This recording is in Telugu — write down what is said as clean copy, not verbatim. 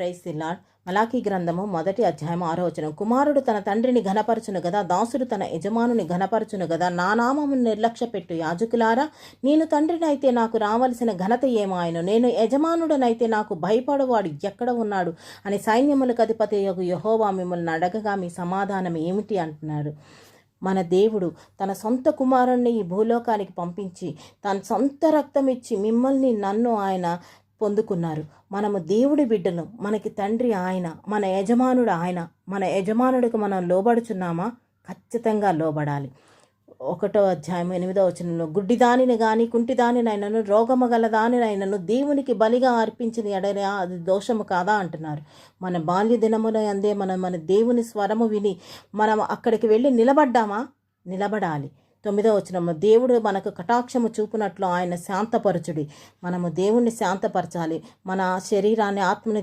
Praise the lord. మలాకీ గ్రంథము 1వ అధ్యాయం 6వ వచనం. కుమారుడు తన తండ్రిని ఘనపరచును గదా, దాసుడు తన యజమానుని ఘనపరచును గదా. నా నామమును నిర్లక్ష్యపెట్టు యాజకులారా, నేను తండ్రినైతే నాకు రావలసిన ఘనత ఏమాయను, నేను యజమానుడనైతే నాకు భయపడవాడు ఎక్కడ ఉన్నాడు అని సైన్యములకు అధిపతి యెహోవా మిమ్మల్ని అడగగా మీ సమాధానం ఏమిటి అంటున్నాడు. మన దేవుడు తన సొంత కుమారుణ్ణి ఈ భూలోకానికి పంపించి తన సొంత రక్తం ఇచ్చి మిమ్మల్ని నన్ను ఆయన పొందుకున్నారు. మనము దేవుడి బిడ్డలు, మనకి తండ్రి ఆయన, మన యజమానుడు ఆయన. మన యజమానుడికి మనం లోబడుచున్నామా? ఖచ్చితంగా లోబడాలి. 1వ అధ్యాయం 8వ వచనంలో, గుడ్డిదానిని గాని కుంటిదానినైనను రోగము గలదానినైనను దేవునికి బలిగా అర్పించిన ఎడల అది దోషము కాదా అంటున్నారు. మన బాల్య దినమున అందే మన దేవుని స్వరము విని మనం అక్కడికి వెళ్ళి నిలబడ్డామా? నిలబడాలి. 9వ వచనంలో, దేవుడు మనకు కటాక్షము చూపునట్లు ఆయన శాంతపరచుడి. మనము దేవుణ్ణి శాంతపరచాలి. మన శరీరాన్ని ఆత్మని